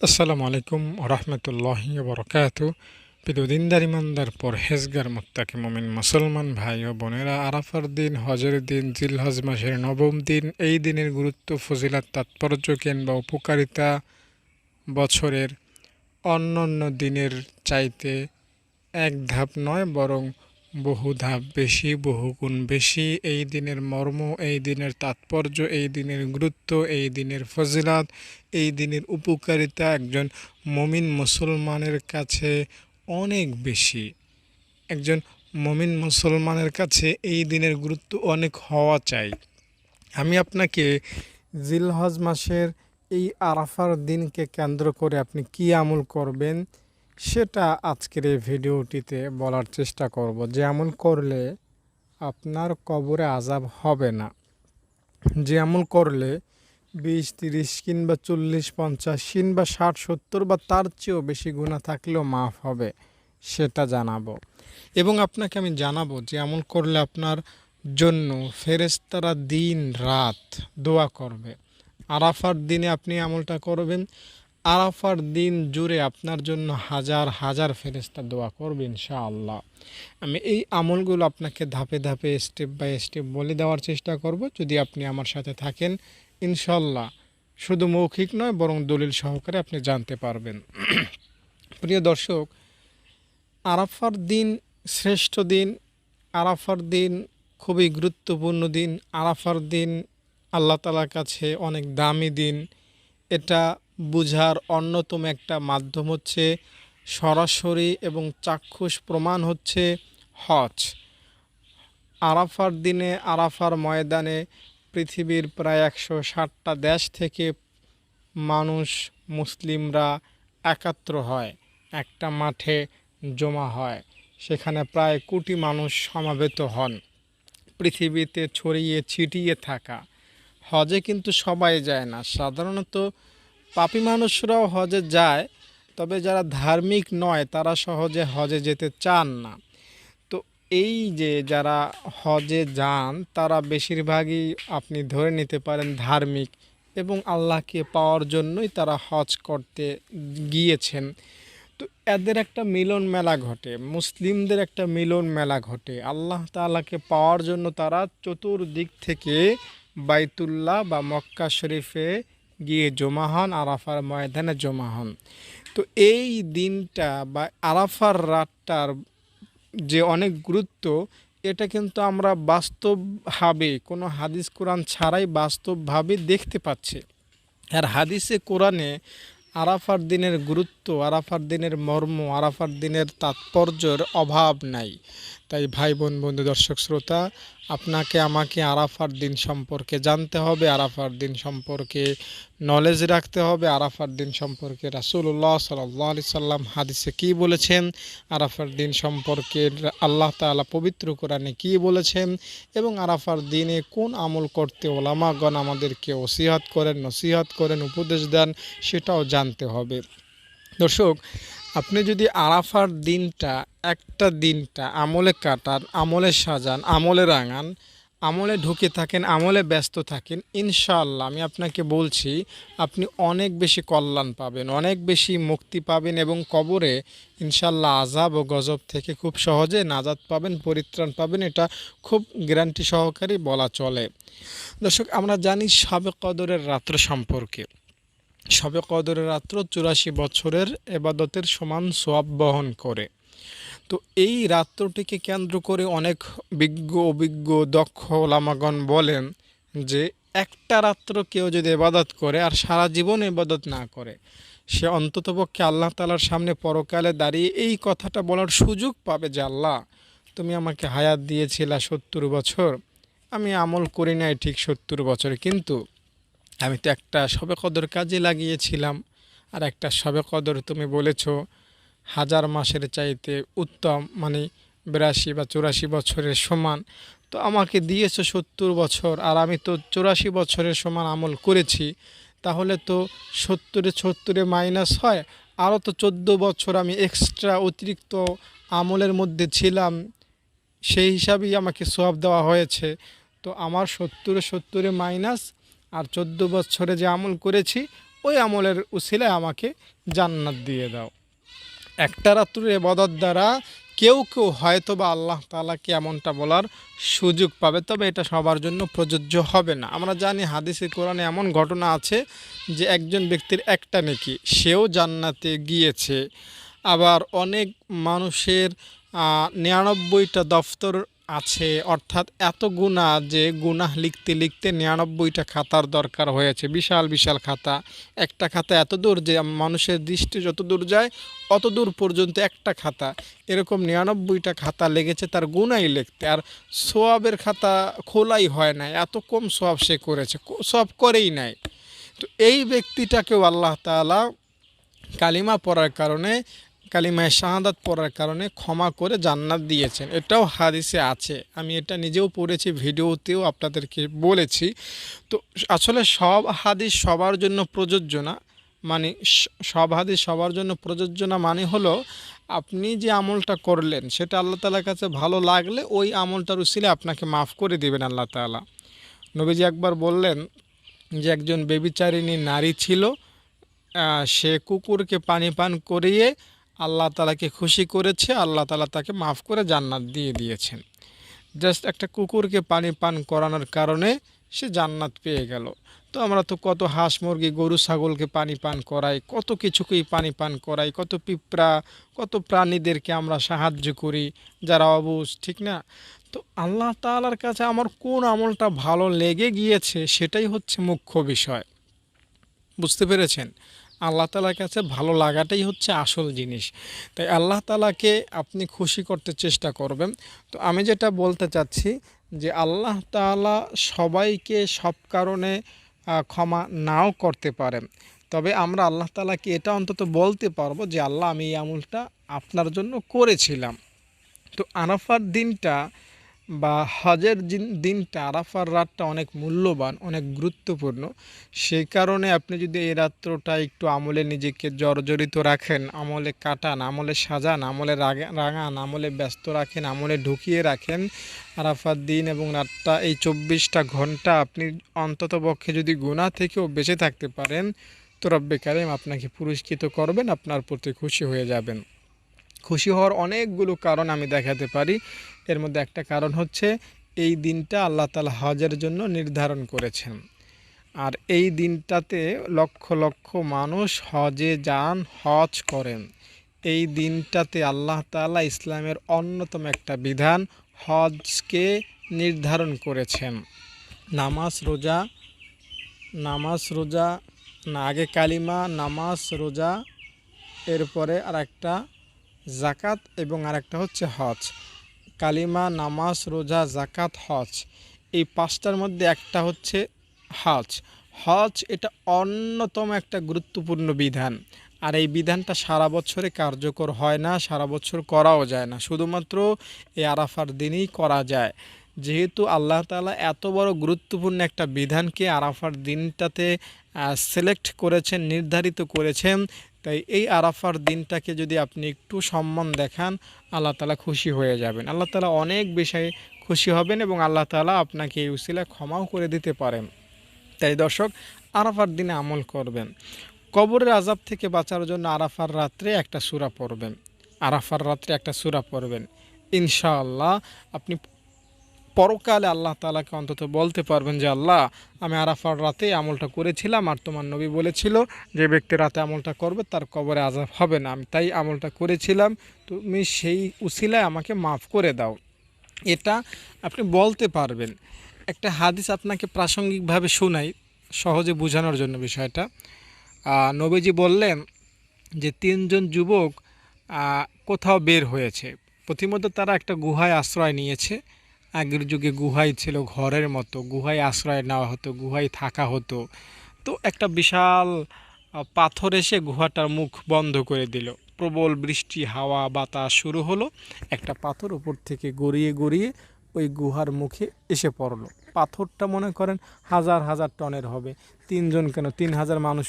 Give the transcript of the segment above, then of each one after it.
আসসালামু আলাইকুম রহমতুল্লাহি বরকাতু। প্রিয় দিনদার ইমানদার পরহেজগার মুত্তাকি মুমিন মুসলমান ভাই ও বোনেরা, আরাফার দিন, হজের দিন, জিলহজ মাসের নবম দিন, এই দিনের গুরুত্ব, ফজিলাত, তাৎপর্য কিংবা উপকারিতা বছরের অন্যান্য দিনের চাইতে এক ধাপ নয়, বরং বহু ধাপ বেশি, বহুগুণ বেশি। এই দিনের মর্ম, এই দিনের তাৎপর্য, এই দিনের গুরুত্ব, এই দিনের ফজিলাত, এই দিনের উপকারিতা একজন মমিন মুসলমানের কাছে অনেক বেশি। একজন মমিন মুসলমানের কাছে এই দিনের গুরুত্ব অনেক হওয়া চাই। আমি আপনাকে জিলহজ মাসের এই আরাফার দিনকে কেন্দ্র করে আপনি কি আমল করবেন সেটা আজকের এই ভিডিওটিতে বলার চেষ্টা করব, যে আমল করলে আপনার কবরে আযাব হবে না, যে আমল করলে 20, 30 কিংবা 40, 50 কিংবা 60, 70 বা তার চেয়েও বেশি গুনাহ থাকলেও মাফ হবে, সেটা জানাবো। এবং আপনাকে আমি জানাবো যে আমল করলে আপনার জন্য ফেরেশতারা দিন রাত দোয়া করবে। আরাফার দিনে আপনি আমলটা করবেন, আরাফার দিন জুড়ে আপনার জন্য হাজার হাজার ফেরেশতা দোয়া করবে ইনশাআল্লাহ। আমি এই আমলগুলো আপনাকে ধাপে ধাপে, স্টেপ বাই স্টেপ বলে দেওয়ার চেষ্টা করব। যদি আপনি আমার সাথে থাকেন, ইনশাআল্লাহ শুধু মৌখিক নয়, বরং দলিল সহকারে আপনি জানতে পারবেন। প্রিয় দর্শক, আরাফার দিন শ্রেষ্ঠ দিন, আরাফার দিন খুবই গুরুত্বপূর্ণ দিন। আরাফার দিন আল্লাহ তাআলার কাছে অনেক দামি দিন। এটা বুঝার অন্যতম একটা মাধ্যম হচ্ছে সরাসরি এবং চাক্ষুষ প্রমাণ হচ্ছে হজ। আরাফার দিনে আরাফার ময়দানে পৃথিবীর প্রায় 160টা দেশ থেকে মানুষ, মুসলিমরা একাত্র হয়, একটা মাঠে জমা হয়। সেখানে প্রায় কোটি মানুষ সমাবেত হন, পৃথিবীতে ছড়িয়ে ছিটিয়ে থাকা। হজে কিন্তু সবাই যায় না, সাধারণত পাপী মানুষরাও হজে যায়, তবে যারা ধার্মিক নয় তারা সহজে হজে যেতে চান না। তো এই যে যারা হজে যান তারা বেশিরভাগই আপনি ধরে নিতে পারেন ধার্মিক, এবং আল্লাহকে পাওয়ার জন্যই তারা হজ করতে গিয়েছেন। তো এদের একটা মিলন মেলা ঘটে, মুসলিমদের একটা মিলন মেলা ঘটে। আল্লাহ তাআলাকে পাওয়ার জন্য তারা চতুর্দিক থেকে বাইতুল্লাহ বা মক্কা শরীফে গিয়ে জমা হন, আরাফার ময়দানে জমা হন। তো এই দিনটা বা আরাফার রাতটার যে অনেক গুরুত্ব, এটা কিন্তু আমরা বাস্তবভাবে কোনো হাদিস কোরআন ছাড়াই বাস্তবভাবে দেখতে পাচ্ছি। আর হাদিসে কোরআনে আরাফার দিনের গুরুত্ব, আরাফার দিনের মর্ম, আরাফার দিনের তাৎপর্যের অভাব নাই। তাই ভাই বোন, বন্ধু, দর্শক শ্রোতা, আপনাকে আমাকে আরাফার দিন সম্পর্কে জানতে হবে, আরাফার দিন সম্পর্কে নলেজ রাখতে হবে। আরাফার দিন সম্পর্কে রাসূলুল্লাহ সাল্লাল্লাহু আলাইহি সাল্লাম হাদিসে কী বলেছেন, আরাফার দিন সম্পর্কে আল্লাহ তাআলা পবিত্র কোরআনে কী বলেছেন, এবং আরাফার দিনে কোন আমল করতে ওলামাগণ আমাদেরকে ওসিয়ত করেন, নসিহত করেন, উপদেশ দেন, সেটাও জানতে হবে। দর্শক, আপনি যদি আরাফার দিনটা, একটা দিনটা আমলে কাটান, আমলে সাজান, আমলে রাঙান, আমলে ঢুকে থাকেন, আমলে ব্যস্ত থাকেন, ইনশাআল্লাহ আমি আপনাকে বলছি আপনি অনেক বেশি কল্যাণ পাবেন, অনেক বেশি মুক্তি পাবেন, এবং কবরে ইনশাআল্লাহ আযাব ও গজব থেকে খুব সহজে নাজাত পাবেন, পরিত্রাণ পাবেন। এটা খুব গ্যারান্টি সহকারে বলা চলে। দর্শক, আমরা জানি শবে কদরের রাত্র সম্পর্কে। শবে কদরের রাত্র 84 বছরের এবাদতের সমান সওয়াব বহন করে। তো এই রাত্রটিকে কেন্দ্র করে অনেক অভিজ্ঞ দক্ষ ওলামাগণ বলেন যে একটা রাত্র কেউ যদি ইবাদত করে আর সারা জীবন ইবাদত না করে, সে অন্ততপক্ষে আল্লাহ তাআলার সামনে পরকালে দাঁড়িয়ে এই কথাটা বলার সুযোগ পাবে যে আল্লাহ, তুমি আমাকে হায়াত দিয়েছিলা 70 বছর, আমি আমল করি নাই ঠিক 70 বছরে, কিন্তু আমি তো একটা শবে কদর কাজে লাগিয়েছিলাম, আর একটা শবে কদর তুমি বলেছ হাজার মাসের চাইতে উত্তম, মানে 82 বা 84 বছরের সমান। তো আমাকে দিয়েছো 70 বছর, আর আমি তো 84 বছরের সমান আমল করেছি, তাহলে তো 70-70 মাইনাস হয়, আরও তো 14 বছর আমি এক্সট্রা অতিরিক্ত আমলের মধ্যে ছিলাম, সেই হিসাবেই আমাকে সওয়াব দেওয়া হয়েছে। তো আমার 70-70 মাইনাস আর 14 বছরে যে আমল করেছি ওই আমলের উসিলায় আমাকে জান্নাত দিয়ে দাও। একটা রাত্রির ইবাদত দ্বারা কেউ কেউ হয়তো বা আল্লাহ তাআলাকে এমনটা বলার সুযোগ পাবে, তবে এটা সবার জন্য প্রযোজ্য হবে না। আমরা জানি হাদিসে কোরআনে এমন ঘটনা আছে যে একজন ব্যক্তির একটা নেকি, সেও জান্নাতে গিয়েছে। আবার অনেক মানুষের ৯৯টা দফতর আছে, অর্থাৎ এত গুনাহ যে গুনাহ লিখতে লিখতে ৯৯টা খাতার দরকার হয়েছে, বিশাল বিশাল খাতা। একটা খাতা এত দূর যে মানুষের দৃষ্টি যত দূর যায় অত দূর পর্যন্ত একটা খাতা, এরকম ৯৯টা খাতা লেগেছে তার গুনাহই লিখতে। আর সোয়াবের খাতা খোলাই হয় না, এত কম সোয়াব সে করেছে, সোয়াব করেই নাই। তো এই ব্যক্তিটাকেও আল্লাহ তাআলা কালিমা পড়ার কারণে, কালিমায়ে শাহাদাত পড়ার কারণে ক্ষমা করে জান্নাত দিয়েছেন। এটাও হাদিসে আছে, আমি এটা নিজেও পড়েছি, ভিডিওতেও আপনাদেরকে বলেছি। তো আসলে সব হাদিস সবার জন্য প্রযোজ্য না, মানে সব হাদিস সবার জন্য প্রযোজ্য না মানে হলো আপনি যে আমলটা করলেন সেটা আল্লাহ তাআলার কাছে ভালো লাগলে ওই আমলটার উসিলায় আপনাকে মাফ করে দিবেন আল্লাহ তাআলা। নবীজি একবার বললেন যে একজন ব্যভিচারিণী নারী ছিল, সে কুকুরকে পানি পান করিয়ে আল্লাহ তাআলাকে খুশি করেছে, আল্লাহ তাআলা তাকে মাফ করে জান্নাত দিয়ে দিয়েছেন। জাস্ট একটা কুকুরকে পানি পান করানোর কারণে সে জান্নাত পেয়ে গেল। তো আমরা তো কত হাঁস মুরগি গরু ছাগলকে পানি পান করাই, কত কিছুকেই পানি পান করাই, কত পিঁপড়া কত প্রাণীদেরকে আমরা সাহায্য করি যারা অবুঝ, ঠিক না? তো আল্লাহ তাআলার কাছে আমার কোন আমলটা ভালো লেগে গিয়েছে সেটাই হচ্ছে মুখ্য বিষয়। বুঝতে পেরেছেন? আল্লাহ তাআলার কাছে ভালো লাগাটাই হচ্ছে আসল জিনিস। তাই আল্লাহ তাআলাকে আপনি খুশি করতে চেষ্টা করবেন। তো আমি যেটা বলতে চাচ্ছি যে আল্লাহ তাআলা সবাইকে সব কারণে ক্ষমা নাও করতে পারেন। তবে আমরা আল্লাহ তাআলাকে এটা অন্তত বলতে পারবো যে আল্লাহ আমি এই আমলটা আপনার জন্য করেছিলাম। তো আরাফার দিনটা বা হজের দিনটা, আরাফার রাতটা অনেক মূল্যবান, অনেক গুরুত্বপূর্ণ। সেই কারণে আপনি যদি এই রাত্রটা একটু আমলে নিজেকে জর্জরিত রাখেন, আমলে কাটান, আমলে সাজান, আমলে রাঙান, আমলে ব্যস্ত রাখেন, আমলে ঢুকিয়ে রাখেন, আরাফার দিন এবং রাতটা এই ২৪টা ঘন্টা আপনি অন্ততপক্ষে যদি গুনাহ থেকেও বেঁচে থাকতে পারেন তো রব্বে কারিম আপনাকে পুরস্কৃত করবেন, আপনার প্রতি খুশি হয়ে যাবেন। খুশি হওয়ার অনেকগুলো কারণ আমি দেখাতে পারি। এর মধ্যে একটা কারণ হচ্ছে এই দিনটা আল্লাহ তাআলা হজের জন্য নির্ধারণ করেছেন। আর এই দিনটাতে লক্ষ লক্ষ মানুষ হজে যান, হজ করেন। এই দিনটাতে আল্লাহ তাআলা ইসলামের অন্যতম একটা বিধান হজকে নির্ধারণ করেছেন। নামাজ রোজা না, আগে কালিমা, নামাজ, রোজা, এরপরে আর একটা জাকাত এবং আরেকটা হচ্ছে হজ। কালিমা, নামাজ, রোজা, জাকাত, হজ, এই পাঁচটার মধ্যে একটা হচ্ছে হজ। হজ এটা অন্যতম একটা গুরুত্বপূর্ণ বিধান। আর এই বিধানটা সারা বছরে কার্যকর হয় না, সারা বছর করাও যায় না, শুধুমাত্র এই আরাফার দিনেই করা যায়। যেহেতু আল্লাহ তাআলা এত বড় গুরুত্বপূর্ণ একটা বিধানকে আরাফার দিনটাতে সিলেক্ট করেছেন, নির্ধারিত করেছেন, তাই এই আরাফার দিনটাকে যদি আপনি একটু সম্মান দেখান আল্লাহ তাআলা খুশি হয়ে যাবেন। আল্লাহ তাআলা অনেক বিষয়ে খুশি হবেন এবং আল্লাহ তাআলা আপনাকে এই উসিলায় ক্ষমাও করে দিতে পারেন। তাই দর্শক, আরাফার দিনে আমল করবেন। কবরের আযাব থেকে বাঁচার জন্য আরাফার রাত্রে একটা সূরা পড়বেন, আরাফার রাত্রে একটা সূরা পড়বেন। ইনশাআল্লাহ আপনি পরকালে আল্লাহ তাআলাকে অন্তত বলতে পারবেন যে আল্লাহ আমি আরাফার রাতে আমলটা করেছিলাম, আর তোমার নবী বলেছিল যে ব্যক্তি রাতে আমলটা করবে তার কবরে আযাব হবে না, আমি তাই আমলটা করেছিলাম, তুমি সেই উসিলায় আমাকে মাফ করে দাও। এটা আপনি বলতে পারবেন। একটা হাদিস আপনাকে প্রাসঙ্গিকভাবে শোনাই সহজে বোঝানোর জন্য বিষয়টা। নবীজি বললেন যে তিনজন যুবক কোথাও বের হয়েছে, প্রথমত তারা একটা গুহায় আশ্রয় নিয়েছে। আগের যুগে গুহাই ছিল ঘরের মতো, গুহায় আশ্রয় নেওয়া হতো, গুহায় থাকা হতো। তো একটা বিশাল পাথর এসে গুহাটার মুখ বন্ধ করে দিল। প্রবল বৃষ্টি, হাওয়া বাতাস শুরু হলো, একটা পাথর উপর থেকে গড়িয়ে গড়িয়ে ওই গুহার মুখে এসে পড়লো। পাথরটা মনে করেন হাজার হাজার টনের হবে, তিনজন কেন ৩,০০০ মানুষ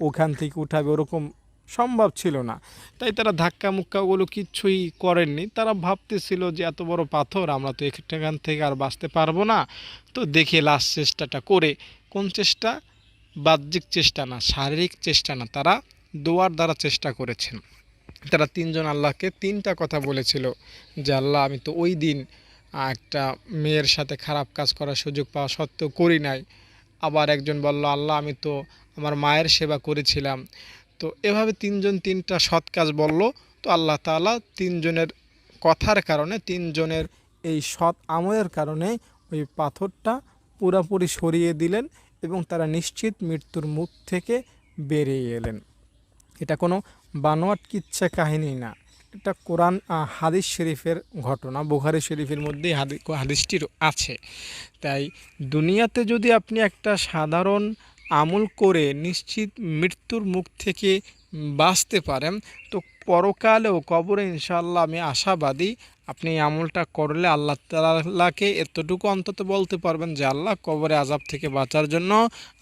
ওখান থেকে উঠাবে ওরকম সম্ভব ছিল না। তাই তারা ধাক্কা মুক্কাগুলো কিচ্ছুই করেননি। তারা ভাবতেছিল যে এত বড় পাথর, আমরা তো এখান থেকে আর বাঁচতে পারবো না, তো দেখে লাস্ট চেষ্টাটা করে। কোন চেষ্টা? বাহ্যিক চেষ্টা না, শারীরিক চেষ্টা না, তারা দোয়ার দ্বারা চেষ্টা করেছেন। তারা তিনজন আল্লাহকে তিনটা কথা বলেছিল যে আল্লাহ, আমি তো ওই দিন একটা মেয়ের সাথে খারাপ কাজ করার সুযোগ পাওয়া সত্ত্বেও করি নাই। আবার একজন বলল, আল্লাহ, আমি তো আমার মায়ের সেবা করেছিলাম। তো এভাবে তিনজন তিনটা সৎ কাজ বলল। তো আল্লাহ তাআলা তিনজনের কথার কারণে, তিনজনের এই সৎ আমলের কারণে ওই পাথরটা পুরোপুরি সরিয়ে দিলেন এবং তারা নিশ্চিত মৃত্যুর মুখ থেকে বেরিয়ে এলেন। এটা কোনো বানোয়াট কিচ্ছা কাহিনী না, এটা কোরআন হাদিস শরীফের ঘটনা। বুখারী শরীফের মধ্যেই হাদিসটির আছে। তাই দুনিয়াতে যদি আপনি একটা সাধারণ আমল করে নিশ্চিত মৃত্যুর মুখ থেকে বাঁচতে পারেন, তো পরকালেও কবরে ইনশাআল্লাহ আমি আশাবাদী আপনি এই আমলটা করলে আল্লাহ তাআলাকে এতটুকু অন্তত বলতে পারবেন যে আল্লাহ, কবরে আযাব থেকে বাঁচার জন্য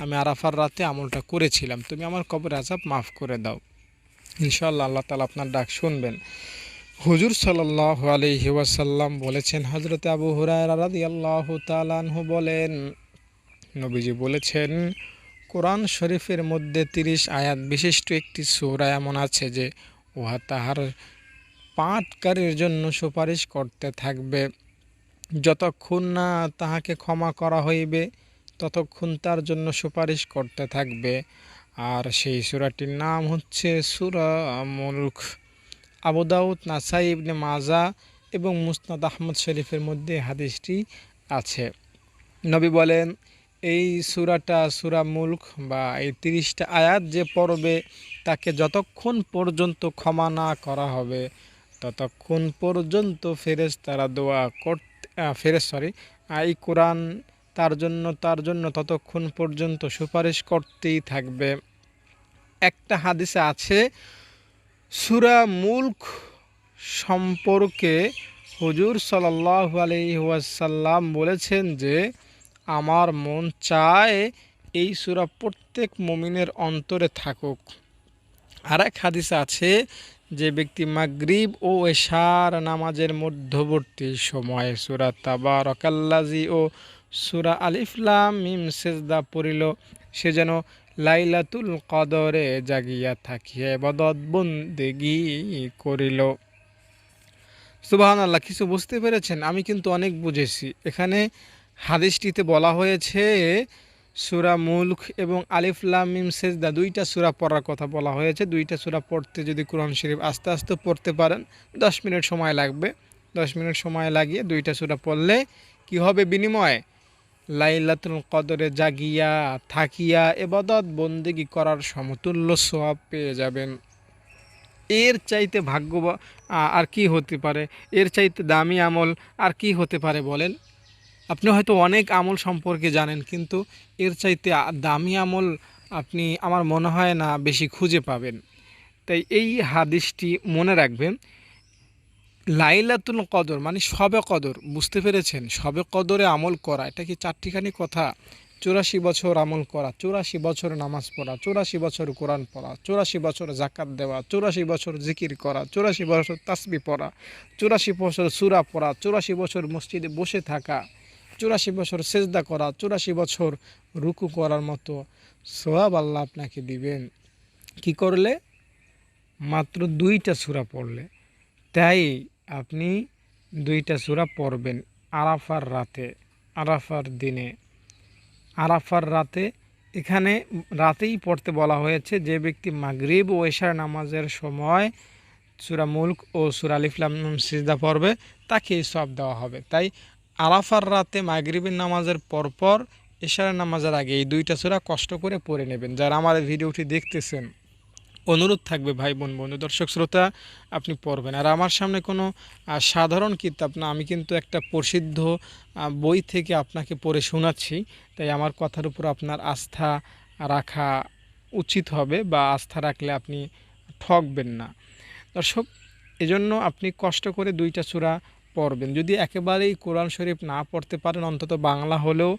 আমি আরাফার রাতে আমলটা করেছিলাম, তুমি আমার কবরে আযাব মাফ করে দাও। ইনশাআল্লাহ আল্লাহ তাআলা আপনার ডাক শুনবেন। হুজুর সাল্লাল্লাহু আলাইহি ওয়াসাল্লাম বলেছেন, হযরতে আবু হুরায়রা রাদিয়াল্লাহু তাআলা আনহু বলেন, নবীজি বলেছেন, কোরআন শরীফের মধ্যে 30 আয়াত বিশিষ্ট একটি সূরা এমন আছে যে উহা তাহার পাঠকারীর জন্য সুপারিশ করতে থাকবে। যতক্ষণ না তাহাকে ক্ষমা করা হইবে ততক্ষণ তার জন্য সুপারিশ করতে থাকবে। আর সেই সূরাটির নাম হচ্ছে সূরা মুলক। আবু দাউদ, নাসাই, ইবনে মাজা এবং মুসনাদ আহমদ শরীফের মধ্যে হাদিসটি আছে। নবী বলেন, এই সূরাটা সূরা মুলক বা এই 30টা আয়াত যে পড়বে তাকে যতক্ষণ পর্যন্ত ক্ষমা না করা হবে ততক্ষণ পর্যন্ত ফেরেশতারা দোয়া করতে এই কোরআন তার জন্য ততক্ষণ পর্যন্ত সুপারিশ করতেই থাকবে। একটা হাদিসে আছে, সূরা মুলক সম্পর্কে হুজুর সাল্লাল্লাহু আলাইহি ওয়াসাল্লাম বলেছেন যে আমার মন চায় এই সূরা প্রত্যেক মুমিনের অন্তরে থাকুক। আর এক হাদিসে আছে, যে ব্যক্তি মাগরিব ও এশার নামাজের মধ্যবর্তী সময়ে সূরা তাবারাকাল্লাযী ও সূরা আলিফ লাম মিম সিজদা পড়িল, সে যেন লাইলাতুল কদরে জাগিয়া থাকিয়া ইবাদত বন্দেগী করিল। সুবহানাল্লাহ, কিছু বুঝতে পেরেছেন? আমি কিন্তু অনেক বুঝেছি। এখানে হাদিসটিতে বলা হয়েছে সূরা মুলক এবং আলিফ লাম মিম সেজদা দুইটা সূরা পড়ার কথা বলা হয়েছে। দুইটা সূরা পড়তে যদি কোরআন শরীফ আস্তে আস্তে পড়তে পারেন 10 মিনিট সময় লাগবে। 10 মিনিট সময় লাগিয়ে দুইটা সূরা পড়লে কি হবে বিনিময়ে? লাইলাতুল কদরে জাগিয়া থাকিয়া ইবাদত বন্দেগী করার সমতুল্য সওয়াব পেয়ে যাবেন। এর চাইতে আর কি হতে পারে? এর চাইতে দামি আমল আর কি হতে পারে বলেন? আপনি হয়তো অনেক আমল সম্পর্কে জানেন, কিন্তু এর চাইতে দামি আমল আপনি আমার মনে হয় না বেশি খুঁজে পাবেন। তাই এই হাদিসটি মনে রাখবেন। লাইলাতুল কদর মানে শবে কদর, বুঝতে পেরেছেন? শবে কদরে আমল করা, এটা কি চারটিখানি কথা? 84 বছর আমল করা, 84 বছর নামাজ পড়া, 84 বছর কোরআন পড়া, 84 বছর জাকাত দেওয়া, 84 বছর জিকির করা, 84 বছর তাসবিহ পড়া, 84 বছর সূরা পড়া, 84 বছর মসজিদে বসে থাকা, 84 বছর সেজদা করা, 84 বছর রুকু করার মতো সওয়াব আল্লাহ আপনাকে দিবেন। কি করলে? মাত্র 2টা সূরা পড়লে। তাই আপনি 2টা সূরা পড়বেন আরাফার রাতে, আরাফার দিনে, আরাফার রাতে। এখানে রাতেই পড়তে বলা হয়েছে। যে ব্যক্তি মাগরিব ও এশার নামাজের সময় সূরা মুলক ও সূরা আলিফ লাম মিম সিজদা পড়বে তাকে এই সওয়াব দেওয়া হবে। তাই আরাফার রাতে মাগরিবের নামাজের পরপর এশার নামাজের আগে এই 2টা সূরা কষ্ট করে পড়ে নেবেন। যারা আমার ভিডিওটি দেখতেছেন, অনুরোধ থাকবে ভাই বোন বন্ধু দর্শক শ্রোতা, আপনি পড়বেন। আর আমার সামনে কোনো সাধারণ কিতাব না, আমি কিন্তু একটা প্রসিদ্ধ বই থেকে আপনাকে পড়ে শোনাচ্ছি। তাই আমার কথার উপর আপনার আস্থা রাখা উচিত হবে, বা আস্থা রাখলে আপনি ঠকবেন না দর্শক। এজন্য আপনি কষ্ট করে 2টা সূরা পড়বেন। যদি একেবারেই কোরআন শরীফ না পড়তে পারেন, অন্তত বাংলা হলেও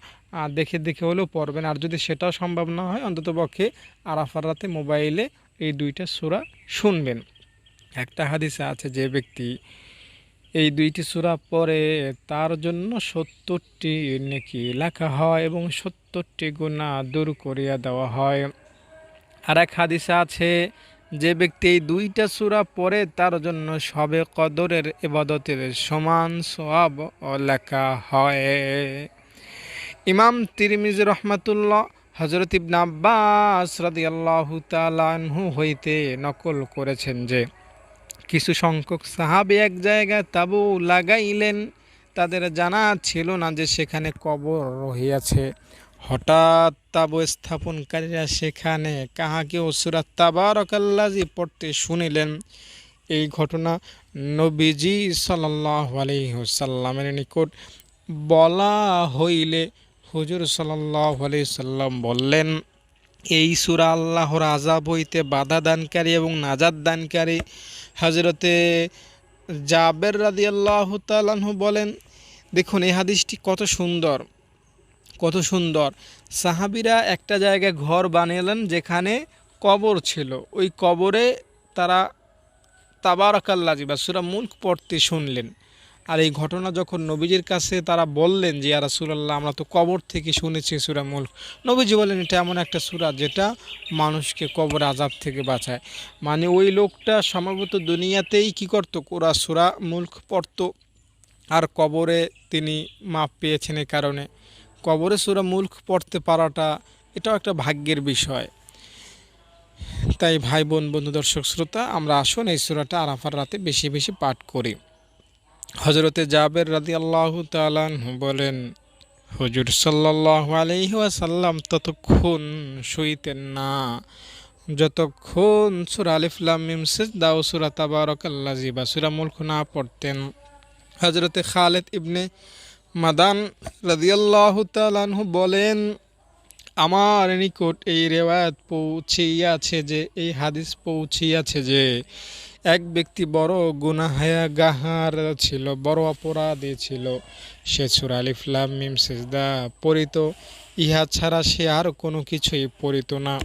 দেখে দেখে হলেও পড়বেন। আর যদি সেটাও সম্ভব না হয়, অন্তত পক্ষে আরাফার রাতে মোবাইলে এই 2টা সূরা শুনবেন। একটা হাদিসে আছে, যে ব্যক্তি এই দুইটি সূরা পড়ে তার জন্য ৭০টি নেকি লেখা হয় এবং ৭০টি গুনাহ দূর করিয়া দেওয়া হয়। আর এক হাদিসে আছে, যে ব্যক্তি এই দুইটা সূরা পড়ে তার জন্য শবে কদরের ইবাদতের সমান সওয়াব লেখা হয়। ইমাম তিরমিজি রহমাতুল্লাহ হযরত ইবনে আব্বাস রাদিয়াল্লাহু তাআলা আনহু হইতে নকল করেছেন যে কিছু সংখ্যক সাহাবী এক জায়গায় তাঁবু লাগাইলেন। তাদের জানা ছিল না যে সেখানে কবর রহিয়াছে। হঠাৎ তাঁবু স্থাপনকারীরা সেখানে কাহাকেও সূরা তাবারাকাল্লাযী পড়তে শুনিলেন। এই ঘটনা নবীজি সাল্লাল্লাহু আলাইহি ওয়াসাল্লামের নিকট বলা হইলে হুজুর সাল্লাল্লাহু আলাইহি সাল্লাম বললেন, এই সূরা আল্লাহর আযাব হইতে বাধা দানকারী এবং নাজাত দানকারী। হযরতে জাবের রাদিয়াল্লাহু তাআলা আনহু বলেন, দেখুন এই হাদিসটি কত সুন্দর, কত সুন্দর। সাহাবীরা একটা জায়গায় ঘর বানালেন যেখানে কবর ছিল। ওই কবরে তারা তাবারাকাল্লাযী বা সূরা মুলক পড়তে শুনলেন। আর এই ঘটনা যখন নবীজির কাছে তারা বললেন যে ইয়া রাসূলুল্লাহ, আমরা তো কবর থেকে শুনেছি সূরা মুলক। নবীজি বলেন, এটা এমন একটা সূরা যেটা মানুষকে কবর আযাব থেকে বাঁচায়। মানে ওই লোকটা সম্ভবত দুনিয়াতেই কি করত, সূরা মুলক পড়ত, আর কবরে তিনি মাপ পেয়েছেন। এই কারণে কবরে সূরা মুলক পড়তে পারাটা এটাও একটা ভাগ্যের বিষয়। তাই ভাই বোন, বন্ধু, দর্শক শ্রোতা, আমরা আসুন এই সূরাটা আরাফার রাতে বেশি বেশি পাঠ করি। হযরতে জাবের রাদিয়াল্লাহু তাআলা আনহু বলেন, হুজুর সাল্লাল্লাহু আলাইহি ওয়াসাল্লাম ততক্ষণ শুইতেন না যতক্ষণ সূরা আলিফ লাম মিম সিজদা ও সূরা তাবারাকাল্লাযী বা সূরা মুলক না পড়তেন। হযরতে খালিদ ইবনে মাদান রাদিয়াল্লাহু তাআলা আনহু বলেন, আমার নিকট এই রেওয়ায়াত পৌঁছিয়াছে যে, এই হাদিস পৌঁছিয়াছে যে এক ব্যক্তি বড় গুনাহগার ছিল, বড় অপরাধী ছিল। সে সূরা আলিফ লাম মিম সিজদা পড়িত, ইহা ছাড়া সে আর কোনো কিছুই পড়িত না।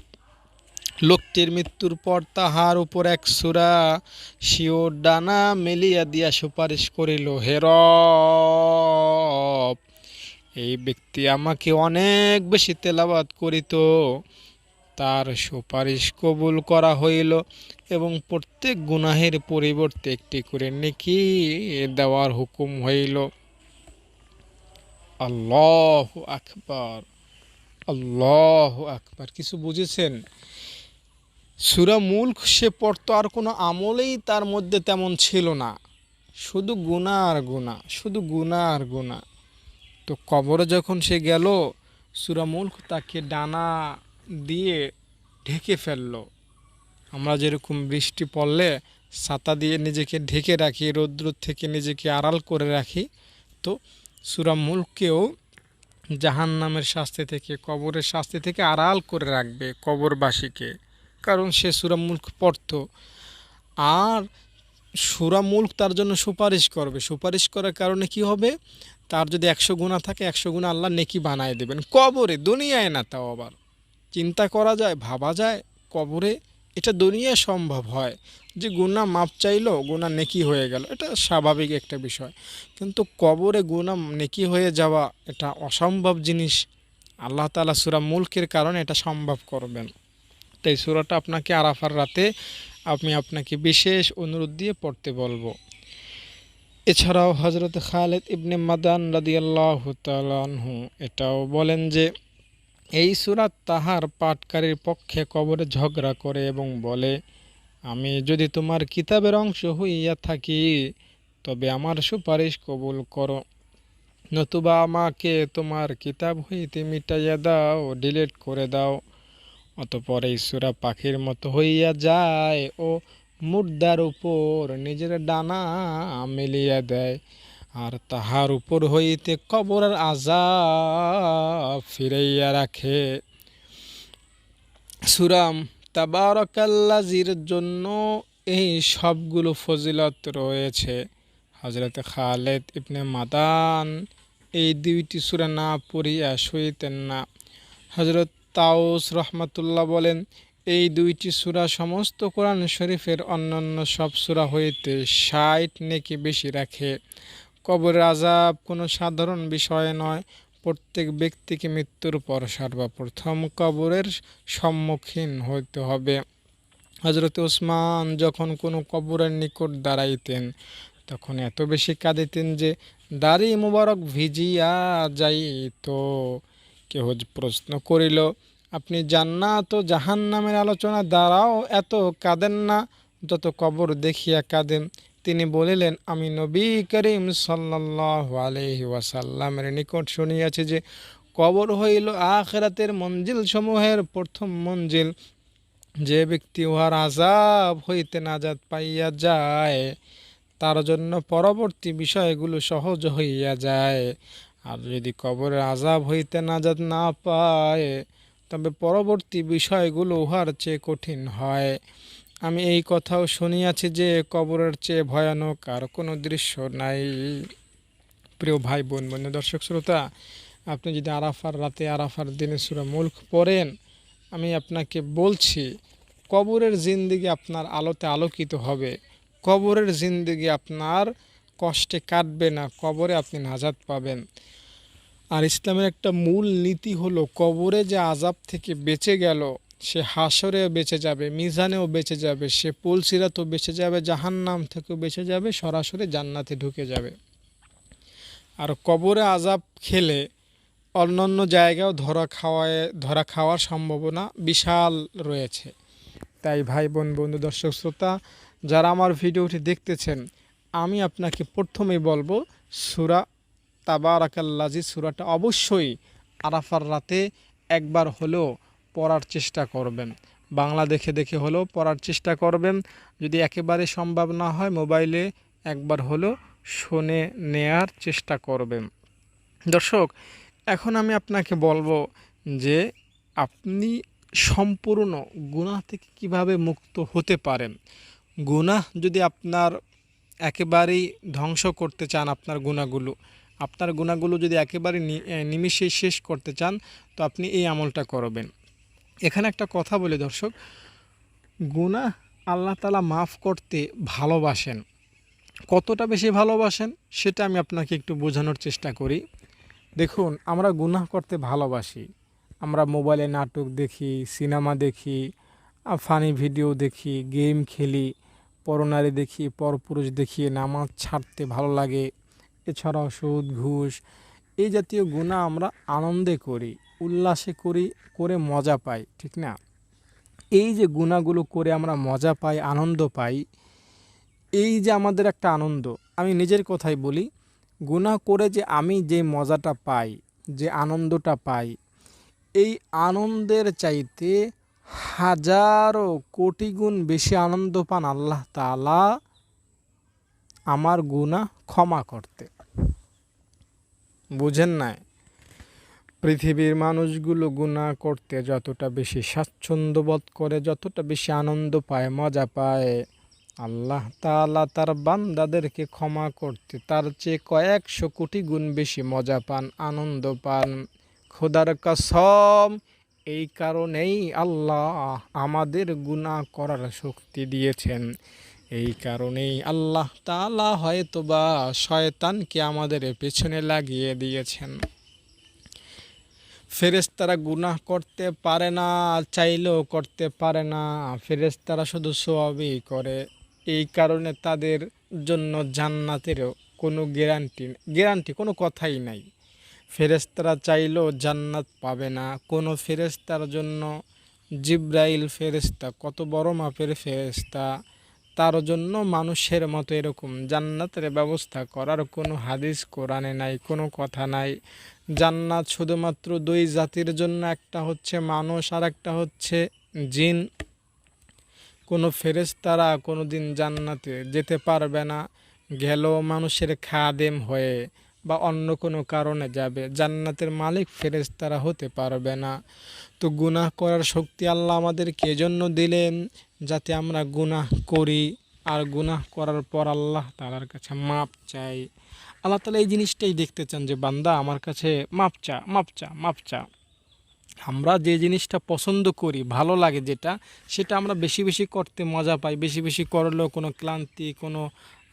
লোকটির মৃত্যুর পর তাহার উপর এক সূরা স্বীয় ডানা মেলিয়া দিয়া সুপারিশ করিল, হে রব, এই ব্যক্তি আমাকে অনেক বেশি তেলাওয়াত করিত, তার সুপারিশ কবুল করা হইল এবং প্রত্যেক গুনাহের পরিবর্তে একটি করে নেকি দেওয়ার হুকুম হইল। আল্লাহু আকবার, আল্লাহু আকবার। কিছু বুঝেছেন? সূরা মুলক সে পড়তো, আর কোনো আমলেই তার মধ্যে তেমন ছিল না, শুধু গুনাহ আর গুনাহ, শুধু গুনাহ আর গুনাহ। তো কবরে যখন সে গেল, সূরা মুলক তাকে ডানা দিয়ে ঢেকে ফেলল। আমরা যেরকম বৃষ্টি পড়লে ছাতা দিয়ে নিজেকে ঢেকে রাখি, রৌদ্র থেকে নিজেকে আড়াল করে রাখি, তো সূরা মুলককেও জাহান্নামের শাস্তি থেকে, কবরের শাস্তি থেকে আড়াল করে রাখবে কবরবাসীকে, কারণ সে সূরা মুলক পড়তো। আর সূরা মুলক তার জন্য সুপারিশ করবে। সুপারিশ করার কারণে কি হবে, তার যদি 100 গুনাহ থাকে 100 গুনাহ আল্লাহ নেকি বানায় দেবেন কবরে, দুনিয়ায় না। তাও আবার চিন্তা করা যায়, ভাবা যায়, কবরে এটা দুনিয়ায় সম্ভব হয় যে গুনাহ মাপ চাইলো, গুনাহ নেকি হয়ে গেল, এটা স্বাভাবিক একটা বিষয়। কিন্তু কবরে গুনাহ নেকি হয়ে যাওয়া এটা অসম্ভব জিনিস। আল্লাহ তাআলা সূরা মুলকের কারণে এটা সম্ভব করবেন। তাই সূরাটা আপনাকে আরাফার রাতে আমি আপনাকে বিশেষ অনুরোধ দিয়ে পড়তে বলবো। এছাড়াও হযরত খালিদ ইবনে মাদান রাদিয়াল্লাহু তাআলা আনহু এটাও বলেন যে, এই সূরা তাহার পাঠকারীর পক্ষে কবরে ঝগড়া করে এবং বলে, আমি যদি তোমার কিতাবের অংশ হইয়া থাকি তবে আমার সুপারিশ কবুল করো, নতুবা আমাকে তোমার কিতাব হইতে মিটাইয়া দাও, ডিলিট করে দাও। অতঃপর এই সূরা পাখির মতো হইয়া যায় ও মুর্দার উপর নিজের ডানা মেলিয়া দেয়, আর তাহার উপর হইতে কবরের আযাব ফিরাইয়া রাখে। সূরা তাবারাকাল্লাযীর জন্য এই সবগুলো ফজিলত রয়েছে। হযরত খালিদ ইবনে মাদান এই দুইটি সূরা না পড়িয়া শুইতেন না। হযরত তাউস রহমাতুল্লাহ বলেন, এই দুইটি সূরা সমস্ত কোরআন শরীফের অন্যান্য সব সূরা হইতে ৬০ নেকি বেশি রাখে। কবরের আযাব কোনো সাধারণ বিষয় নয়। প্রত্যেক ব্যক্তিকে মৃত্যুর পর সর্বপ্রথম কবরের সম্মুখীন হইতে হবে। হযরত ওসমান যখন কোনো কবরের নিকট দাঁড়াইতেন তখন এত বেশি কাঁদিতেন যে দাড়ি মুবারক ভিজিয়া যাইত। কেহ প্রশ্ন করিল, আপনি জান্নাত ও জাহান্নামের আলোচনা দ্বারাও এত কাঁদেন না যত কবর দেখিয়া কাঁদেন? তিনি বলিলেন, আমি নবী করিম সাল্লাল্লাহু আলাইহি ওয়াসাল্লামের নিকট শুনিয়াছি যে কবর হইল আখিরাতের মঞ্জিল সমূহের প্রথম মঞ্জিল। যে ব্যক্তি উহার আযাব হইতে নাজাত পাইয়া যায় তার জন্য পরবর্তী বিষয়গুলো সহজ হইয়া যায়। আর যদি কবরের আযাব হইতে নাজাত না পায় তবে পরবর্তী বিষয়গুলো উহার চেয়ে কঠিন হয়। আমি এই কথাও শুনিয়াছি যে কবরের চেয়ে ভয়ানক আর কোনো দৃশ্য নাই। প্রিয় ভাই বোন, দর্শক শ্রোতা, আপনি যদি আরাফার রাতে আরাফার দিনে সূরা মুলক পড়েন, আমি আপনাকে বলছি কবরের জিন্দেগি আপনার আলোতে আলোকিত হবে। কবরের জিন্দেগি আপনার কষ্টে কাটবে না, কবরে আপনি নাজাত পাবেন। আর ইসলামের একটা মূল নীতি হলো কবরে যে আযাব থেকে বেঁচে গেল সে হাসরেও বেঁচে যাবে, মিজানেও বেঁচে যাবে, সে পুলসিরাতেও বেঁচে যাবে, জাহান্নাম থেকেও বেঁচে যাবে, সরাসরি জান্নাতে ঢুকে যাবে। আর কবরে আযাব খেলে অন্যান্য জায়গাও ধরা খাওয়ার সম্ভাবনা বিশাল রয়েছে। তাই ভাই বোন, বন্ধু, দর্শক শ্রোতা, যারা আমার ভিডিওটি দেখতেছেন, আমি আপনাকে প্রথমেই বলবো সূরা তাবারাকাল্লাযী সূরাটা অবশ্যই আরাফার রাতে একবার হলেও পড়ার চেষ্টা করবেন। বাংলা দেখে দেখে হলেও পড়ার চেষ্টা করবেন। যদি একেবারে সম্ভব না হয় মোবাইলে একবার হলেও শুনে নেয়ার চেষ্টা করবেন। দর্শক, এখন আমি আপনাকে বলবো যে আপনি সম্পূর্ণ গুনাহ থেকে কিভাবে মুক্ত হতে পারেন। গুনাহ যদি আপনার একেবারেই ধ্বংস করতে চান, আপনার গুনাহগুলো যদি একেবারে নিমিষেই শেষ করতে চান, তো আপনি এই আমলটা করবেন। এখানে একটা কথা বলি দর্শক, গুনাহ আল্লাহ তাআলা মাফ করতে ভালোবাসেন। কতটা বেশি ভালোবাসেন সেটা আমি আপনাকে একটু বোঝানোর চেষ্টা করি। দেখুন, আমরা গুনাহ করতে ভালোবাসি। আমরা মোবাইলে নাটক দেখি, সিনেমা দেখি, ফানি ভিডিও দেখি, গেম খেলি, পরনারী দেখি, পরপুরুষ দেখি, নামাজ ছাড়তে ভালো লাগে। এছাড়াও সুদ, ঘুষ এই জাতীয় গুনাহ আমরা আনন্দে করি, উল্লাসে করি, করে মজা পাই, ঠিক না? এই যে গুনাহগুলো করে আমরা মজা পাই, আনন্দ পাই, এই যে আমাদের একটা আনন্দ, আমি নিজের কথাই বলি, গুনাহ করে যে আমি যে মজাটা পাই, যে আনন্দটা পাই, এই আনন্দের চাইতে হাজারো কোটি গুণ বেশি আনন্দ পান আল্লাহ তাআলা আমার গুনাহ ক্ষমা করতে। বুঝেন নাই? পৃথিবীর মানুষগুলো গুনাহ করতে যতটা বেশি স্বাচ্ছন্দ্য বোধ করে, যতটা বেশি আনন্দ পায়, মজা পায়, আল্লাহ তাআলা তার বান্দাদেরকে ক্ষমা করতে তার চেয়ে কয়েকশো কোটি গুণ বেশি মজা পান, আনন্দ পান। খোদার কসম, এই কারণেই আল্লাহ আমাদের গুনাহ করার শক্তি দিয়েছেন। এই কারণেই আল্লাহ তাআলা হয়তোবা শয়তানকে আমাদের পেছনে লাগিয়ে দিয়েছেন। ফেরেশতারা গুনাহ করতে পারে না, চাইলেও করতে পারে না। ফেরেশতারা শুধু সওয়াবই করে। এই কারণে তাদের জন্য জান্নাতেরও কোনো গ্যারান্টি কোনো কথাই নাই। ফেরেশতারা চাইলেও জান্নাত পাবে না। কোনো ফেরেশতার জন্য, জিবরাইল ফেরেশতা কত বড় মাপের ফেরেশতা, তার জন্য মানুষের মতো এরকম জান্নাতের ব্যবস্থা করার কোনো হাদিস কোরআনে নাই, কোনো কথা নাই। জান্নাত শুধুমাত্র দুই জাতির জন্য, একটা হচ্ছে মানুষ আর একটা হচ্ছে জিন। কোনো ফেরেশতারা কোনো দিন জান্নাতে যেতে পারবে না, গেলেও মানুষের খাদেম হয়ে বা অন্য কোনো কারণে যাবে, জান্নাতের মালিক ফেরেশতারা হতে পারবে না। তো গুনাহ করার শক্তি আল্লাহ আমাদেরকে এজন্য দিলেন যাতে আমরা গুনাহ করি, আর গুনাহ করার পর আল্লাহ তাআলার কাছে মাপ চাই। আল্লাহ তাআলা এই জিনিসটাই দেখতে চান যে বান্দা আমার কাছে মাপ চা, মাপ চা, মাপ চা। আমরা যে জিনিসটা পছন্দ করি, ভালো লাগে যেটা, সেটা আমরা বেশি বেশি করতে মজা পাই। বেশি বেশি করলেও কোনো ক্লান্তি,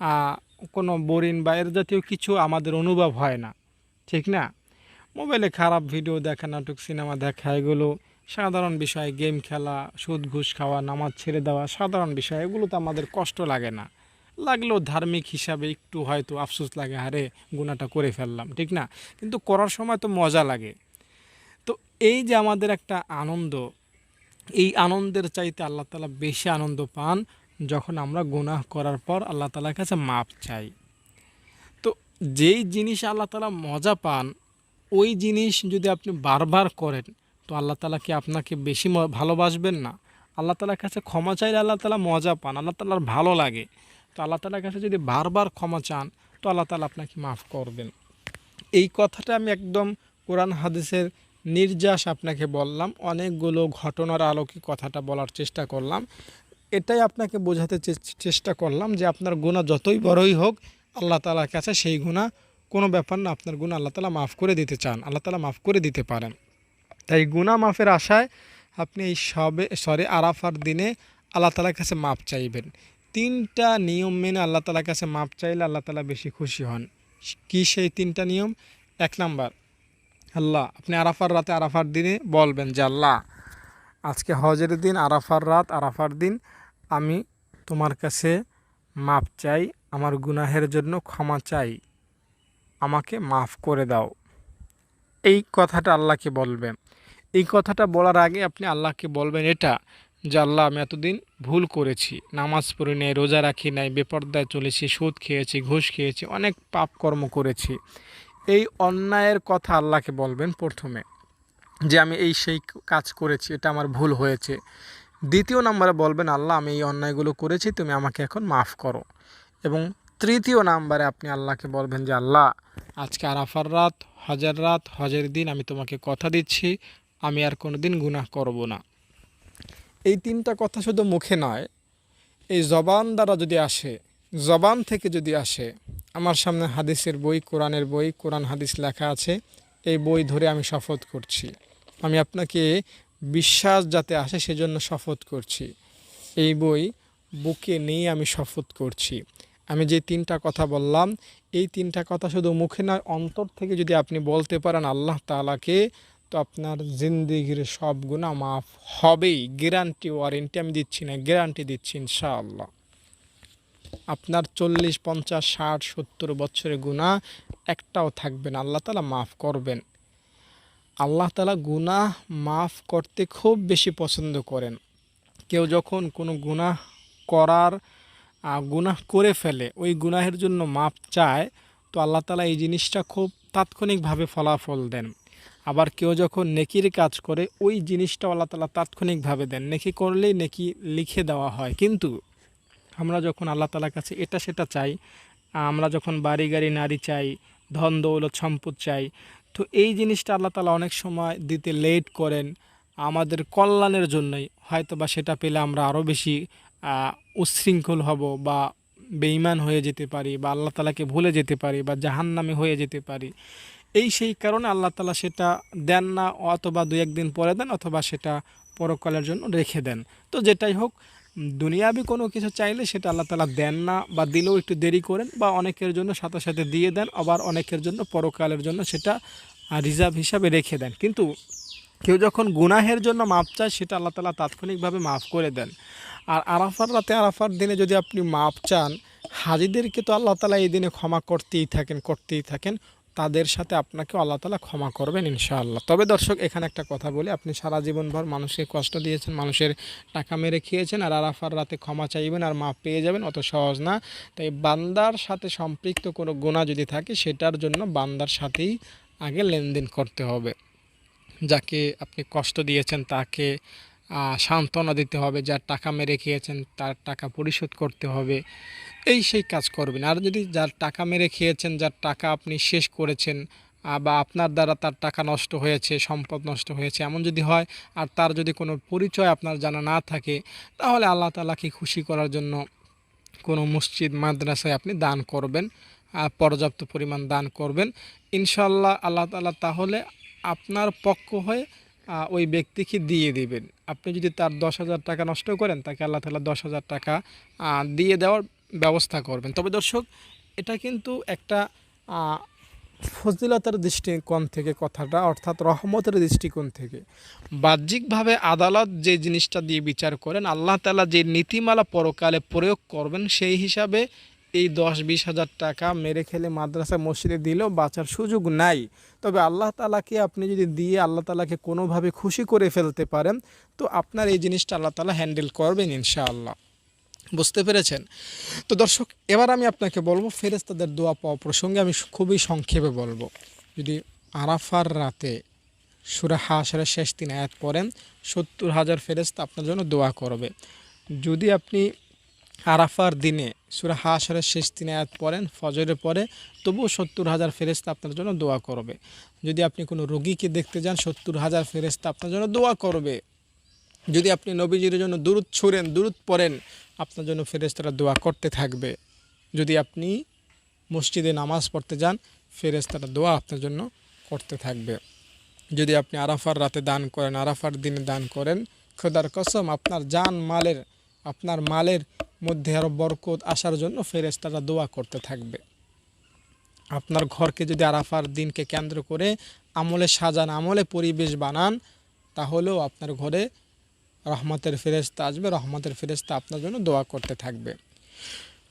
আহ, কোনো বোরিং বা এর জাতীয় কিছু আমাদের অনুভব হয় না, ঠিক না? মোবাইলে খারাপ ভিডিও দেখা, নাটক সিনেমা দেখা, এগুলো সাধারণ বিষয়। গেম খেলা, সুদ ঘুষ খাওয়া, নামাজ ছেড়ে দেওয়া সাধারণ বিষয়। এগুলো তো আমাদের কষ্ট লাগে না, লাগলেও ধার্মিক হিসাবে একটু হয়তো আফসোস লাগে, আরে গুনাহটা করে ফেললাম, ঠিক না? কিন্তু করার সময় তো মজা লাগে। তো এই যে আমাদের একটা আনন্দ, এই আনন্দের চাইতে আল্লাহ তাআলা বেশি আনন্দ পান যখন আমরা গুনাহ করার পর আল্লাহ তাআলার কাছে মাপ চাই। তো যেই জিনিস আল্লাহ তাআলা মজা পান, ওই জিনিস যদি আপনি বারবার করেন, তো আল্লাহ তাআলা কি আপনাকে বেশি ভালোবাসবেন না? আল্লাহ তাআলার কাছে ক্ষমা চাইলে আল্লাহ তাআলা মজা পান, আল্লাহ তাআলার ভালো লাগে। তো আল্লাহ তাআলার কাছে যদি বারবার ক্ষমা চান, তো আল্লাহ তাআলা আপনাকে মাফ করবেন। এই কথাটা আমি একদম কোরআন হাদিসের নির্যাস আপনাকে বললাম, অনেকগুলো ঘটনার আলোকে কথাটা বলার চেষ্টা করলাম। এটাই আপনাকে বোঝাতে চেষ্টা করলাম যে আপনার গুনাহ যতই বড়ই হোক, আল্লাহ তাআলার কাছে সেই গুনাহ কোনো ব্যাপার না। আপনার গুনাহ আল্লাহ তাআলা মাফ করে দিতে চান, আল্লাহ তাআলা মাফ করে দিতে পারেন। তাই গুনাহ মাফের আশায় আপনি এই আরাফার দিনে আল্লাহ তাআলার কাছে মাপ চাইবেন। 3টা নিয়ম মেনে আল্লাহ তাআলার কাছে মাপ চাইলে আল্লাহ তাআলা বেশি খুশি হন। কি সেই 3টা নিয়ম? 1 নাম্বার, আল্লাহ আপনি আরাফার রাতে, আরাফার দিনে বলবেন যে আল্লাহ, আজকে হজের দিন, আরাফার রাত, আরাফার দিন আমি তোমার কাছে মাপ চাই, আমার গুনাহের জন্য ক্ষমা চাই, আমাকে মাফ করে দাও। এই কথাটা আল্লাহকে বলবেন। এই কথাটা বলার আগে আপনি আল্লাহকে বলবেন এটা, যে আল্লাহ, আমি এতদিন ভুল করেছি, নামাজ পড়ি নাই, রোজা রাখি নাই, বেপরদায় চলেছি, সুদ খেয়েছি, ঘুষ খেয়েছি, অনেক পাপ কর্ম করেছি। এই অন্যায়ের কথা আল্লাহকে বলবেন প্রথমে, যে আমি সেই কাজ করেছি, এটা আমার ভুল হয়েছে। 2য় নম্বরে বলবেন, আল্লাহ আমি এই অন্যায়গুলো করেছি, তুমি আমাকে এখন মাফ করো। এবং 3য় নাম্বারে আপনি আল্লাহকে বলবেন যে আল্লাহ, আজকে আরাফার রাত, হজের দিন আমি তোমাকে কথা দিচ্ছি, আমি আর কোনো দিন গুনাহ করব না। এই 3টা কথা শুধু মুখে নয়, এই জবান দ্বারা যদি আসে, জবান থেকে যদি আসে, আমার সামনে হাদিসের বই, কোরআনের বই, কোরআন হাদিস লেখা আছে, এই বই ধরে আমি শপথ করছি, আমি আপনাকে বিশ্বাস যাতে আসে সেজন্য শপথ করছি, এই বই বুকে নিয়ে আমি শপথ করছি। আমি যে 3টা কথা বললাম, এই 3টা কথা শুধু মুখে নয়, অন্তর থেকে যদি আপনি বলতে পারেন আল্লাহ তাআলাকে, তো আপনার জিন্দেগির সব গুনাহ মাফ হবেই। গ্যারান্টি, ওয়ারেন্টি আমি দিচ্ছি না, গ্যারান্টি দিচ্ছি ইনশাআল্লাহ। আপনার 40, 50, 60, 70 বছরের গুনাহ একটাও থাকবে না, আল্লাহ তাআলা মাফ করবেন। আল্লাহ তাআলা গুনাহ মাফ করতে খুব বেশি পছন্দ করেন। কেউ যখন কোনো গুনাহ করে ফেলে, ওই গুনাহের জন্য মাপ চায়, তো আল্লাহ তাআলা এই জিনিসটা খুব তাৎক্ষণিকভাবে ফলাফল দেন। আবার কেউ যখন নেকির কাজ করে, ওই জিনিসটা আল্লাহ তাআলা তাৎক্ষণিকভাবে দেন। নেকি করলেই নেকি লিখে দেওয়া হয়। কিন্তু আমরা যখন আল্লাহ তাআলার কাছে এটা সেটা চাই, আমরা যখন বাড়ি গাড়ি নারী চাই, ধন দৌলত সম্পদ চাই, তো এই জিনিসটা আল্লাহ তাআলা অনেক সময় দিতে লেট করেন আমাদের কল্যাণের জন্যই। হয়তো বা সেটা পেলে আমরা আরও বেশি উচ্ছৃঙ্খল হব, বা বেঈমান হয়ে যেতে পারি, বা আল্লাহ তাআলাকে ভুলে যেতে পারি, বা জাহান্নামী হয়ে যেতে পারি। সেই কারণে আল্লাহ তাআলা সেটা দেন না, অথবা 2-1 দিন পরে দেন, অথবা সেটা পরকালের জন্য রেখে দেন। তো যেটাই হোক, দুনিয়াবি কোনো কিছু চাইলে সেটা আল্লাহ তাআলা দেন না, বা দিলেও একটু দেরি করেন, বা অনেকের জন্য সাথে সাথে দিয়ে দেন, আবার অনেকের জন্য পরকালের জন্য সেটা রিজার্ভ হিসাবে রেখে দেন। কিন্তু কেউ যখন গুনাহের জন্য মাপ চায়, সেটা আল্লাহ তাআলা তাৎক্ষণিকভাবে মাফ করে দেন। আর আরাফার রাতে, আরাফার দিনে যদি আপনি মাপ চান, হাজিদেরকে তো আল্লাহ তাআলা এই দিনে ক্ষমা করতেই থাকেন, তাদের সাথে আপনাকেও আল্লাহ তাআলা ক্ষমা করবেন ইনশাআল্লাহ। তবে দর্শক, এখানে একটা কথা বলি, আপনি সারা জীবনভর মানুষকে কষ্ট দিয়েছেন, মানুষের টাকা মেরে খেয়েছেন, আর আরাফার রাতে ক্ষমা চাইবেন আর মাপ পেয়ে যাবেন, অত সহজ না। তাই বান্দার সাথে সম্পৃক্ত কোনো গুনাহ যদি থাকে, সেটার জন্য বান্দার সাথেই আগে লেনদেন করতে হবে। যাকে আপনি কষ্ট দিয়েছেন তাকে সান্ত্বনা দিতে হবে, যার টাকা মেরে খেয়েছেন তার টাকা পরিশোধ করতে হবে, সেই কাজ করবেন। আর যদি যার টাকা মেরে খেয়েছেন, যার টাকা আপনি শেষ করেছেন, বা আপনার দ্বারা তার টাকা নষ্ট হয়েছে, সম্পদ নষ্ট হয়েছে, এমন যদি হয়, আর তার যদি কোনো পরিচয় আপনার জানা না থাকে, তাহলে আল্লাহ তাআলাকে খুশি করার জন্য কোনো মসজিদ, মাদ্রাসায় আপনি দান করবেন, পর্যাপ্ত পরিমাণ দান করবেন। ইনশাআল্লাহ আল্লাহ তাআলা তাহলে আপনার পক্ষ হয়ে ওই ব্যক্তিকে দিয়ে দিবেন। আপনি যদি তার 10,000 টাকা নষ্ট করেন, তাকে আল্লাহ তাআলা 10,000 টাকা দিয়ে দেওয়ার ব্যবস্থা করবেন। তবে দর্শক, এটা কিন্তু একটা ফজিলতের দৃষ্টিকোণ থেকে কথাটা, অর্থাৎ রহমতের দৃষ্টিকোণ থেকে। বাহ্যিকভাবে আদালত যে জিনিসটা দিয়ে বিচার করেন, আল্লাহ তাআলা যে নীতিমালা পরকালে প্রয়োগ করবেন, সেই হিসাবে এই 10-20 হাজার টাকা মেরে খেলে মাদ্রাসা মসজিদে দিলেও বাঁচার সুযোগ নাই। তবে আল্লাহ তাআলাকে আপনি যদি দিয়ে আল্লাহ তাআলাকে কোনোভাবে খুশি করে ফেলতে পারেন, তো আপনার এই জিনিসটা আল্লাহ তাআলা হ্যান্ডেল করবেন ইনশাআল্লাহ। বুঝতে পেরেছেন? তো দর্শক, এবার আমি আপনাকে বলবো ফেরেশতাদের দোয়া পাওয়া প্রসঙ্গে আমি খুবই সংক্ষেপে বলবো। যদি আরাফার রাতে সূরা হাশরের শেষ 3 আয়াত পড়েন, 70,000 ফেরেশতা আপনার জন্য দোয়া করবে। যদি আপনি আরাফার দিনে সূরা হাশরের শেষ 3 আয়াত পড়েন ফজরের পরে, তবুও 70,000 ফেরেশতা আপনার জন্য দোয়া করবে। যদি আপনি কোনো রোগীকে দেখতে যান, 70,000 ফেরেশতা আপনার জন্য দোয়া করবে। যদি আপনি নবীজির জন্য দুরূদ ছুঁড়েন, দুরূদ পড়েন, আপনার জন্য ফেরেশতারা দোয়া করতে থাকবে। যদি আপনি মসজিদে নামাজ পড়তে যান, ফেরেশতারা দোয়া আপনার জন্য করতে থাকবে। যদি আপনি আরাফার রাতে দান করেন, আরাফার দিনে দান করেন, খোদার কসম আপনার মালের মধ্যে আরও বরকত আসার জন্য ফেরেশতারা দোয়া করতে থাকবে। আপনার ঘরকে যদি আরাফার দিনকে কেন্দ্র করে আমলে সাজান, আমলে পরিবেশ বানান, তাহলেও আপনার ঘরে রহমতের ফেরেশতা আসবে, রহমতের ফেরেশতা আপনার জন্য দোয়া করতে থাকবে।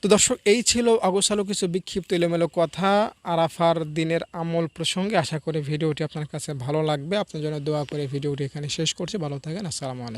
তো দর্শক, এই ছিল অগোছালো কিছু বিক্ষিপ্ত এলোমেলো কথা আরাফার দিনের আমল প্রসঙ্গে। আশা করি ভিডিওটি আপনার কাছে ভালো লাগবে। আপনার জন্য দোয়া করে ভিডিওটি এখানে শেষ করছি। ভালো থাকেন। আসসালামু আলাইকুম।